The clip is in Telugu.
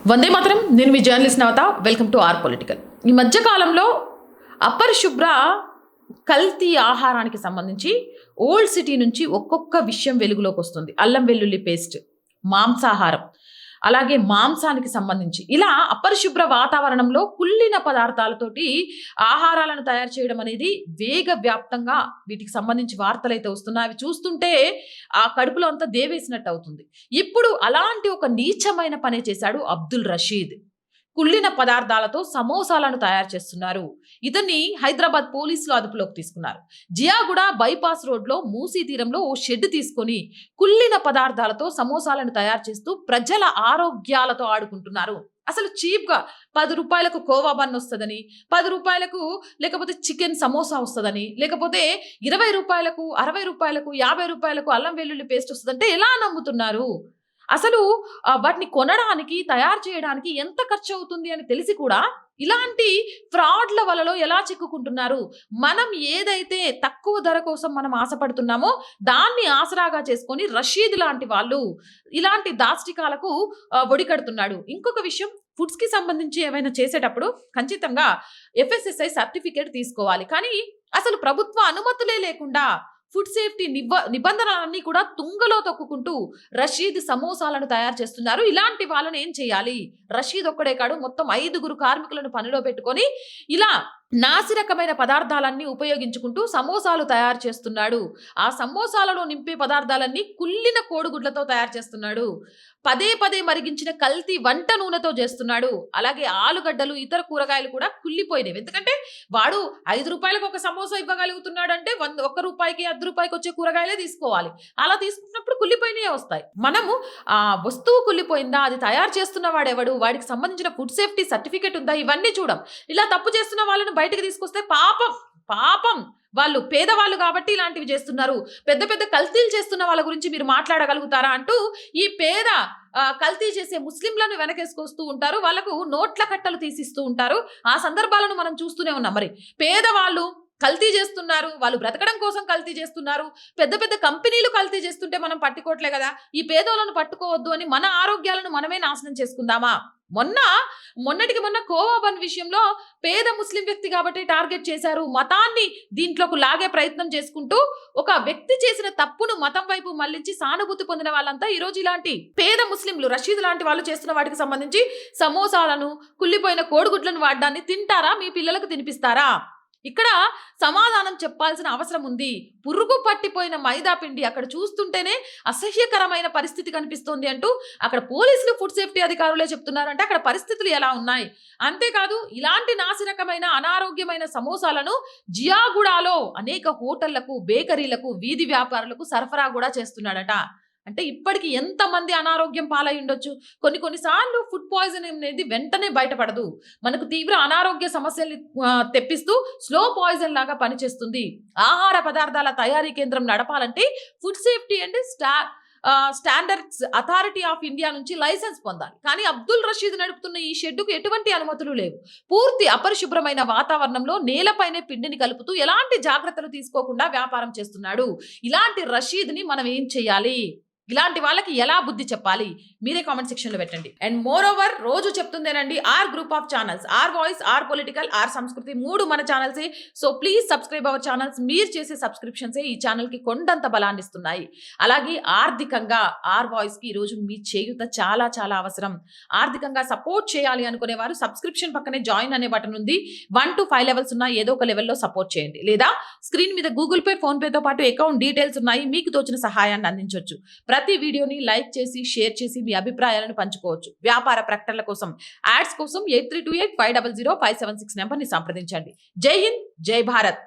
వందే మాత్రం. నేను మీ journalist Navatha. Welcome to R political. ఈ మధ్యకాలంలో అపరిశుభ్ర కల్తీ ఆహారానికి సంబంధించి ఓల్డ్ సిటీ నుంచి ఒక్కొక్క విషయం వెలుగులోకి వస్తుంది. అల్లం వెల్లుల్లి పేస్ట్, మాంసాహారం, అలాగే మాంసానికి సంబంధించి ఇలా అపరిశుభ్ర వాతావరణంలో కుళ్ళిన పదార్థాలతోటి ఆహారాలను తయారు చేయడం అనేది వేగవ్యాప్తంగా వీటికి సంబంధించి వార్తలు అయితే వస్తున్నాయి. అవి చూస్తుంటే ఆ కడుపులో అంతా దేవేసినట్టు అవుతుంది. ఇప్పుడు అలాంటి ఒక నీచమైన పని చేశాడు అబ్దుల్ రషీద్. కుళ్ళిన పదార్థాలతో సమోసాలను తయారు చేస్తున్నారు. ఇతన్ని హైదరాబాద్ పోలీసులు అదుపులోకి తీసుకున్నారు. జియాగూడ బైపాస్ రోడ్లో మూసీ తీరంలో ఓ షెడ్ తీసుకొని కుళ్ళిన పదార్థాలతో సమోసాలను తయారు చేస్తూ ప్రజల ఆరోగ్యాలతో ఆడుకుంటున్నారు. అసలు చీప్గా 10 రూపాయలకు కోవా బన్ వస్తుందని, 10 రూపాయలకు లేకపోతే చికెన్ సమోసా వస్తుందని, లేకపోతే 20 రూపాయలకు, 60 రూపాయలకు, 50 రూపాయలకు అల్లం వెల్లుల్లి పేస్ట్ వస్తుందంటే ఎలా నమ్ముతున్నారు? అసలు వాటిని కొనడానికి, తయారు చేయడానికి ఎంత ఖర్చు అవుతుంది అని తెలిసి కూడా ఇలాంటి ఫ్రాడ్ల వలలో ఎలా చిక్కుకుంటున్నారు? మనం ఏదైతే తక్కువ ధర కోసం మనం ఆశపడుతున్నామో దాన్ని ఆసరాగా చేసుకొని రషీద్ లాంటి వాళ్ళు ఇలాంటి దాష్టికాలకు ఒడికడుతున్నాడు. ఇంకొక విషయం, ఫుడ్స్కి సంబంధించి ఏమైనా చేసేటప్పుడు ఖచ్చితంగా FSSAI సర్టిఫికేట్ తీసుకోవాలి. కానీ అసలు ప్రభుత్వ అనుమతులే లేకుండా ఫుడ్ సేఫ్టీ నిబంధనలన్నీ కూడా తుంగలో తొక్కుకుంటూ రషీద్ సమోసాలను తయారు చేస్తున్నారు. ఇలాంటి వాళ్ళని ఏం చేయాలి? రషీద్ ఒక్కడే కాడు, మొత్తం 5గురు కార్మికులను పనిలో పెట్టుకొని ఇలా నాసిరకమైన పదార్థాలన్నీ ఉపయోగించుకుంటూ సమోసాలు తయారు చేస్తున్నాడు. ఆ సమోసాలలో నింపే పదార్థాలన్నీ కుళ్ళిన కోడిగుడ్లతో తయారు చేస్తున్నాడు. పదే పదే మరిగించిన కల్తీ వంట నూనెతో చేస్తున్నాడు. అలాగే ఆలుగడ్డలు, ఇతర కూరగాయలు కూడా కుళ్ళిపోయినవి. ఎందుకంటే వాడు 5 రూపాయలకు ఒక సమోసా ఇవ్వగలుగుతున్నాడు అంటే 1 రూపాయికి, 10 రూపాయికి వచ్చే కూరగాయలే తీసుకోవాలి. అలా తీసుకున్నప్పుడు కుళ్ళిపోయినవే వస్తాయి. మనము ఆ వస్తువు కుళ్ళిపోయిందా, అది తయారు చేస్తున్న వాడెవడు, వాడికి సంబంధించిన ఫుడ్ సేఫ్టీ సర్టిఫికేట్ ఉందా, ఇవన్నీ చూడం. ఇలా తప్పు చేస్తున్న వాళ్ళను బయటకు తీసుకొస్తే పాపం వాళ్ళు పేదవాళ్ళు కాబట్టి ఇలాంటివి చేస్తున్నారు. పెద్ద పెద్ద కల్తీలు చేస్తున్న వాళ్ళ గురించి మీరు మాట్లాడగలుగుతారా అంటూ ఈ పేద కల్తీ చేసే ముస్లింలను వెనకేసుకొస్తూ ఉంటారు. వాళ్ళకు నోట్ల కట్టలు తీసిస్తూ ఉంటారు. ఆ సందర్భాలను మనం చూస్తూనే ఉన్నాం. మరి పేదవాళ్ళు కల్తీ చేస్తున్నారు, వాళ్ళు బ్రతకడం కోసం కల్తీ చేస్తున్నారు. పెద్ద పెద్ద కంపెనీలు కల్తీ చేస్తుంటే మనం పట్టుకోవట్లే కదా. ఈ పేదోళ్ళను పట్టుకోవద్దు అని మన ఆరోగ్యాలను మనమే నాశనం చేసుకుందామా? మొన్నటికి మొన్న కోవా బన్ విషయంలో పేద ముస్లిం వ్యక్తి కాబట్టి టార్గెట్ చేశారు. మతాన్ని దీంట్లోకి లాగే ప్రయత్నం చేసుకుంటూ ఒక వ్యక్తి చేసిన తప్పును మతం వైపు మళ్లించి సానుభూతి పొందిన వాళ్ళంతా ఈరోజు ఇలాంటి పేద ముస్లింలు, రషీద్ లాంటి వాళ్ళు చేస్తున్న వాటికి సంబంధించి సమోసాలను, కుళ్ళిపోయిన కోడిగుడ్లను వాడడాన్ని తింటారా? మీ పిల్లలకు తినిపిస్తారా? ఇక్కడ సమాధానం చెప్పాల్సిన అవసరం ఉంది. పురుగు పట్టిపోయిన మైదా పిండి అక్కడ చూస్తుంటేనే అసహ్యకరమైన పరిస్థితి కనిపిస్తోంది అంటూ అక్కడ పోలీసులు, ఫుడ్ సేఫ్టీ అధికారులే చెప్తున్నారంటే అక్కడ పరిస్థితులు ఎలా ఉన్నాయి? అంతేకాదు, ఇలాంటి నాసిరకమైన అనారోగ్యమైన సమోసాలను జియాగూడలో అనేక హోటళ్లకు, బేకరీలకు, వీధి వ్యాపారులకు సరఫరా కూడా చేస్తున్నాడట. అంటే ఇప్పటికి ఎంతమంది అనారోగ్యం పాలై ఉండొచ్చు? కొన్నిసార్లు ఫుడ్ పాయిజనింగ్ అనేది వెంటనే బయటపడదు. మనకు తీవ్ర అనారోగ్య సమస్యల్ని తెప్పిస్తూ స్లో పాయిజన్ లాగా పనిచేస్తుంది. ఆహార పదార్థాల తయారీ కేంద్రం నడపాలంటే food safety and standards authority of India నుంచి లైసెన్స్ పొందాలి. కానీ అబ్దుల్ రషీద్ నడుపుతున్న ఈ షెడ్డుకు ఎటువంటి అనుమతులు లేవు. పూర్తి అపరిశుభ్రమైన వాతావరణంలో నేలపైనే పిండిని కలుపుతూ ఎలాంటి జాగ్రత్తలు తీసుకోకుండా వ్యాపారం చేస్తున్నాడు. ఇలాంటి రషీద్ని మనం ఏం చేయాలి? ఇలాంటి వాళ్ళకి ఎలా బుద్ధి చెప్పాలి? మీరే కామెంట్ సెక్షన్లో పెట్టండి. అండ్ మోర్ ఓవర్ రోజు చెప్తుందేనండి, R group of channels, R voice, R political, R Samskruthi, 3 మన ఛానల్సే. So please subscribe our channels. మీరు చేసే సబ్స్క్రిప్షన్సే ఈ ఛానల్కి కొండంత బలాన్ని ఇస్తున్నాయి. అలాగే ఆర్థికంగా ఆర్ వాయిస్కి ఈరోజు మీ చేయూత చాలా చాలా అవసరం. ఆర్థికంగా సపోర్ట్ చేయాలి అనుకునేవారు సబ్స్క్రిప్షన్ పక్కనే జాయిన్ అనే బటన్ ఉంది. 1 to 5 లెవెల్స్ ఉన్నాయి. ఏదో ఒక లెవెల్లో సపోర్ట్ చేయండి. లేదా స్క్రీన్ మీద గూగుల్ పే, ఫోన్ పేతో పాటు అకౌంట్ డీటెయిల్స్ ఉన్నాయి. మీకు తోచిన సహాయాన్ని అందించవచ్చు. ప్రతి వీడియోని లైక్ చేసి, షేర్ చేసి మీ అభిప్రాయాలను పంచుకోవచ్చు. వ్యాపార ప్రకటనల కోసం, యాడ్స్ కోసం 8328500576 నెంబర్ని సంప్రదించండి. జై హింద్, జై భారత్.